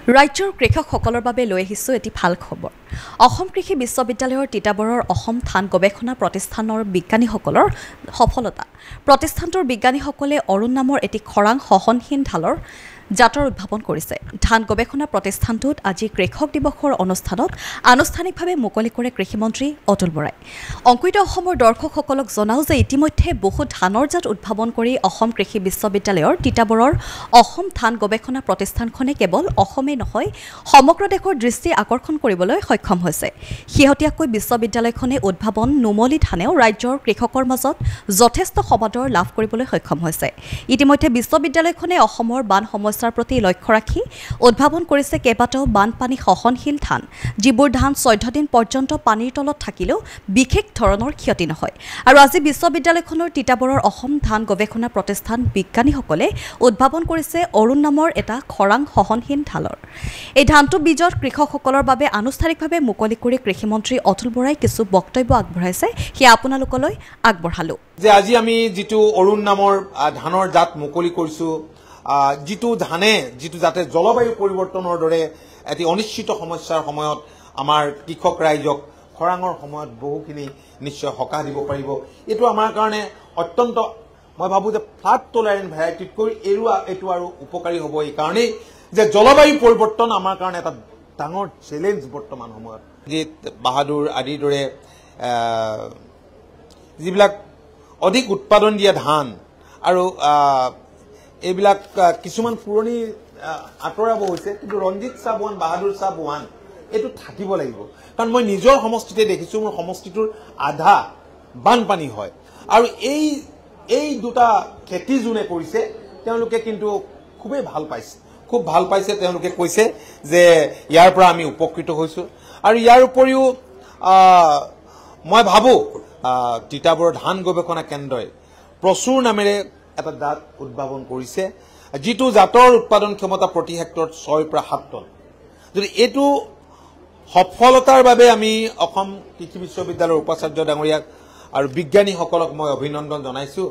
ৰাজ্যৰ কৃষকসকলৰ বাবে লৈ আহিছো এটি ভাল খবৰ। অসম কৃষি বিশ্ববিদ্যালয়ৰ তিতাবৰৰ অসম ধান গৱেষণা প্ৰতিষ্ঠানৰ বিজ্ঞানীসকলৰ সফলতা। প্ৰতিষ্ঠানটোৰ বিজ্ঞানীসকলে অৰুণ নামৰ এটি খৰাং সহনশীল ঢালৰ জাতৰ উদ্ভাৱন কৰিছে। ধান গৱেষণা প্ৰতিষ্ঠানটোত আজি কৃষক দিৱসৰ অনুষ্ঠানত আনুষ্ঠানিকভাৱে মুকলি কৰে কৃষিমন্ত্ৰী অতুল বৰাই। অংকিত অসমৰ দৰ্শকসকলক জনাও যে ইতিমধ্যে বহু ধানৰ জাত উদ্ভাৱন কৰি অসম কৃষি বিশ্ববিদ্যালয়ৰ তিতাবৰৰ অসম ধান গৱেষণা প্ৰতিষ্ঠানখনে কেৱল অসমে নহয় সমগ্ৰ দেশৰ দৃষ্টি আকৰ্ষণ কৰিবলৈ সক্ষম হৈছে। শেহতীয়াকৈ বিশ্ববিদ্যালয়খনে উদ্ভাৱন নুমলী ধানেও ৰাজ্যৰ কৃষকৰ মাজত যথেষ্ট সমাদৰ লাভ কৰিবলৈ সক্ষম হৈছে। ইতিমধ্যে বিশ্ববিদ্যালয়খনে অসমৰ বান সমস্যাৰ প্ৰতি লক্ষ্য ৰাখি উদ্ভাৱন কৰিছে কেইবাটাও বানপানী সহনশীল ধান, যিবোৰ ধান 14 দিন পৰ্যন্ত পানীৰ তলত থাকিলেও বিশেষ ধৰণৰ ক্ষতি নহয়। আৰু আজি বিশ্ববিদ্যালয়খনৰ তিতাবৰৰ অসম ধান গৱেষণা প্ৰতিষ্ঠান বিজ্ঞানীসকলে উদ্ভাৱন কৰিছে অৰুণ নামৰ এটা খৰাং সহনশীল ঢালৰ। এই ধানটো বীজত কৃষকসকলৰ বাবে আনুষ্ঠানিকভাৱে মুকলি কৰি কৃষিমন্ত্ৰী অতুল বৰাই কিছু বক্তব্য আগবঢ়াইছে, সেয়া আপোনালোকলৈ আগবঢ়ালো। যে আজি আমি যিটো অৰুণ নামৰ ধানৰ জাত মুকলি কৰিছো, যিটো যাতে জলবায়ু পৰিৱৰ্তনৰ দৰে এটি অনিশ্চিত সমস্যাৰ সময়ত আমাৰ কৃষক ৰাইজক খৰাঙৰ সময়ত বহুখিনি নিশ্চয় সকাহ দিব পাৰিব। এইটো আমাৰ কাৰণে অত্যন্ত, মই ভাবো যে ফ্লাড টলাৰেণ্ট ভেৰাইটিতকৈ এইটো আৰু উপকাৰী হ'ব। এই কাৰণেই যে জলবায়ু পৰিৱৰ্তন আমাৰ কাৰণে এটা ডাঙৰ চেলেঞ্জ বৰ্তমান সময়ত। জিত বাহাদুৰ আদিৰ দৰে যিবিলাক অধিক উৎপাদন দিয়া ধান আৰু এইবিলাক কিছুমান পুৰণি আঁতৰাব হৈছে, কিন্তু ৰঞ্জিত চাহ 1, বাহাদুৰ চাহ 1 এইটো থাকিব লাগিব। কাৰণ মই নিজৰ সমষ্টিতে দেখিছো, মোৰ সমষ্টিটোৰ আধা বানপানী হয়। আৰু এই দুটা খেতি যোনে কৰিছে তেওঁলোকে কিন্তু খুব ভাল পাইছে। তেওঁলোকে কৈছে যে ইয়াৰ পৰা আমি উপকৃত হৈছো। আৰু ইয়াৰ উপৰিও মই ভাবো তিতাবৰ ধান গৱেষণা কেন্দ্ৰই প্ৰচুৰ নামেৰে এটা জাত উদ্ভাৱন কৰিছে, যিটো জাতৰ উৎপাদন ক্ষমতা প্ৰতি হেক্টৰত 6 পৰা 7 টন। যদি এইটো সফলতাৰ বাবে আমি অসম কৃষি বিশ্ববিদ্যালয়ৰ উপাচাৰ্য ডাঙৰীয়াক আৰু বিজ্ঞানীসকলক মই অভিনন্দন জনাইছো।